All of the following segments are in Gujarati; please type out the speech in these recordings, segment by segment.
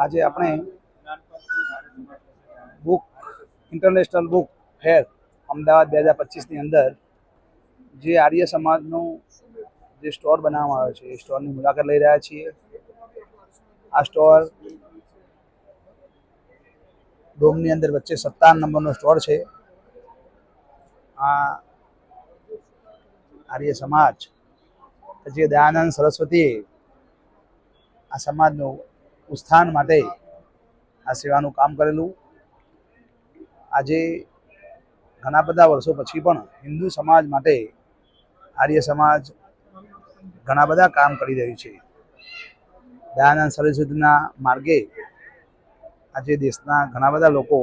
આજે આપણે book international book fair Ahmedabad 2025ની અંદર જે આર્ય સમાજનું જે સ્ટોર બનાવવામાં આવ્યો છે એ સ્ટોરની મુલાકાત લઈ રહ્યા છીએ. આ સ્ટોર ડોમની અંદર વચ્ચે 57 નંબરનો સ્ટોર છે. આ આર્ય સમાજ જે દયાનંદ સરસ્વતીએ આ સમાજનું ઉત્થાન માટે આ સેવાનું કામ કરેલું. આજે ઘણા બધા વર્ષો પછી પણ હિન્દુ સમાજ માટે આર્ય સમાજ ઘણા બધા કામ કરી રહ્યું છે. દયાનંદ સરસ્વતીના માર્ગે આજે દેશના ઘણા બધા લોકો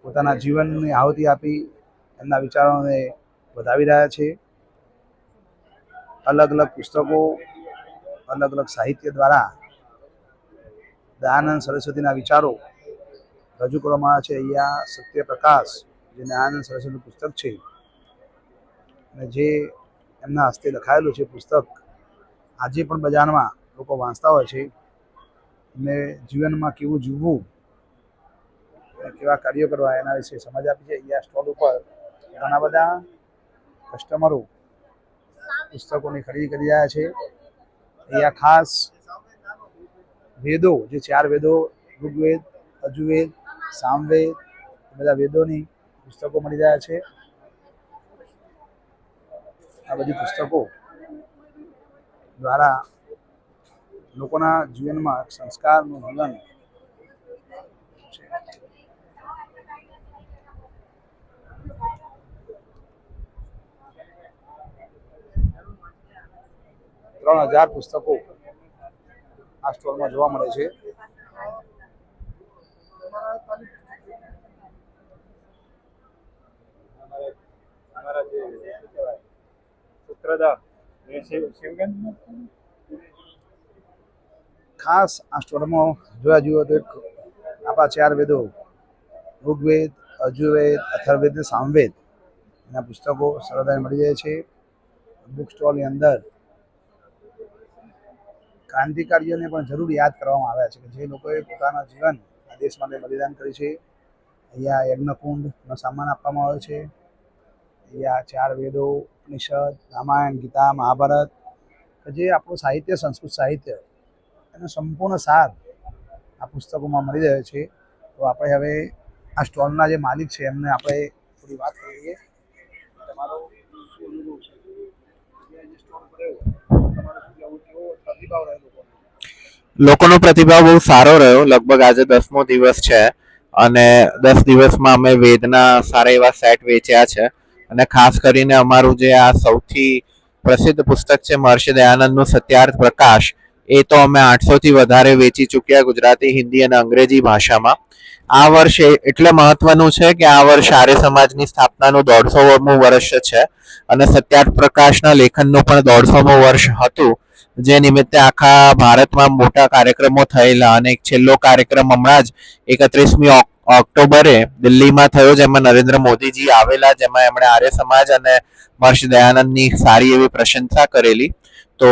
પોતાના જીવનની આહુતિ આપી એમના વિચારોને વધાવી રહ્યા છે. અલગ અલગ પુસ્તકો, અલગ અલગ સાહિત્ય દ્વારા દયાનંદ સરસ્વતીના વિચારો રજૂ કરવામાં આવ્યા છે. અહીંયા સત્યપ્રકાશ જે દયાનંદ સરસ્વતીનું પુસ્તક છે અને જે એમના હસ્તે લખાયેલું છે પુસ્તક આજે પણ બજારમાં લોકો વાંચતા હોય છે. એમને જીવનમાં કેવું જીવવું, કેવા કાર્યો કરવા એના વિશે સમજ આપી છે. અહીંયા સ્ટોલ ઉપર ઘણા બધા કસ્ટમરો પુસ્તકોની ખરીદી કરી રહ્યા છે. અહીંયા ખાસ વેદો, જે 4 વેદો ઋગ્વેદ, યજુર્વેદ, સામવેદ, બધા વેદોની પુસ્તકો મળી રહ્યા છે. આ બધી પુસ્તકો દ્વારા લોકોના જીવનમાં સંસ્કારનું જીવન છે. 3000 પુસ્તકો આ સ્ટોરમાં જોવા મળે છે. ખાસ આ સ્ટોરમાં જોવા જઈએ તો આપણા 4 વેદો ઋગ્વેદ, યજુર્વેદ, અથર્વવેદ અને સામવેદ એના પુસ્તકો સરળતાથી મળી જાય છે. બુક સ્ટોલની અંદર ક્રાંતિકારીઓને પણ જરૂર યાદ કરવામાં આવ્યા છે કે જે લોકોએ પોતાના જીવન આ દેશ માટે બલિદાન કર્યું છે. અહીંયા યજ્ઞકુંડનો સામાન આપવામાં આવ્યો છે. અહીંયા 4 વેદો, ઉપનિષદ, રામાયણ, ગીતા, મહાભારત, જે આપણું સાહિત્ય, સંસ્કૃત સાહિત્ય એનો સંપૂર્ણ સાર આ પુસ્તકોમાં મળી રહ્યો છે. તો આપણે હવે આ સ્ટોલના જે માલિક છે એમને આપણે થોડી વાત કરીએ. તમારો શું અનુભવ છે? જે સ્ટોલ કર્યો તમારો શું કેવો પ્રતિભાવ રહ્યો? લોકોનો પ્રતિભાવ બહુ સારો રહ્યો. લગભગ આજે 10મો દિવસ છે અને 10 દિવસમાં અમે વેદના સારા એવા સેટ વેચ્યા છે. અને ખાસ કરીને અમારું જે આ સૌથી પ્રસિદ્ધ પુસ્તક છે મહર્ષિ દયાનંદનું સત્યાર્થ પ્રકાશ, એ તો અમે 800થી વધારે વેચી ચૂક્યા ગુજરાતી, હિન્દી અને અંગ્રેજી ભાષામાં. આ વર્ષ એટલે મહત્વનું છે કે આ વર્ષ આર્ય સમાજની સ્થાપનાનું 150મું વર્ષ છે અને સત્યાર્થ પ્રકાશના લેખનનું પણ 150મું વર્ષ હતું. જે નિમિત્તે આખા ભારતમાં મોટા કાર્યક્રમો થયેલા અને એક છેલ્લો કાર્યક્રમ હમણાં જ 31મી ઓક્ટોબરે દિલ્હીમાં થયો, જેમાં નરેન્દ્ર મોદીજી આવેલા, જેમાં એમણે આર્ય સમાજ અને મહર્ષિ દયાનંદની સારી એવી પ્રશંસા કરેલી. તો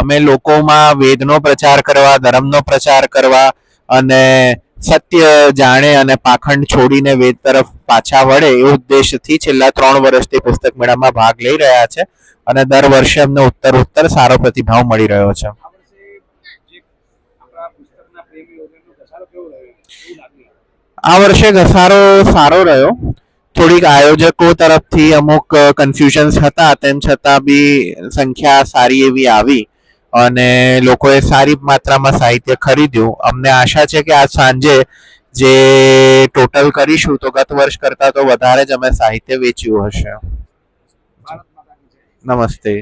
અમે લોકોમાં વેદનો પ્રચાર કરવા, ધર્મનો પ્રચાર કરવા અને સત્ય જાણે અને પાખંડ છોડીને વેદ તરફ પાછા વળે એ ઉદ્દેશથી છેલ્લા 3 વર્ષથી પુસ્તક મેળામાં ભાગ લઈ રહ્યા છે અને દર વર્ષે અમને ઉત્તર સારો પ્રતિભાવ મળી રહ્યો છે. આ વર્ષે ઘસારો સારો રહ્યો. થોડીક આયોજકો તરફથી અમુક કન્ફ્યુઝન્સ હતા, તેમ છતાં બી સંખ્યા સારી એવી આવી અને લોકોએ સારી માત્રામાં સાહિત્ય ખરીદ્યું. અમને આશા છે કે આજ સાંજે જે ટોટલ કરીશું તો ગત વર્ષ કરતાં તો વધારે જ અમે સાહિત્ય વેચ્યું હશે. નમસ્તે.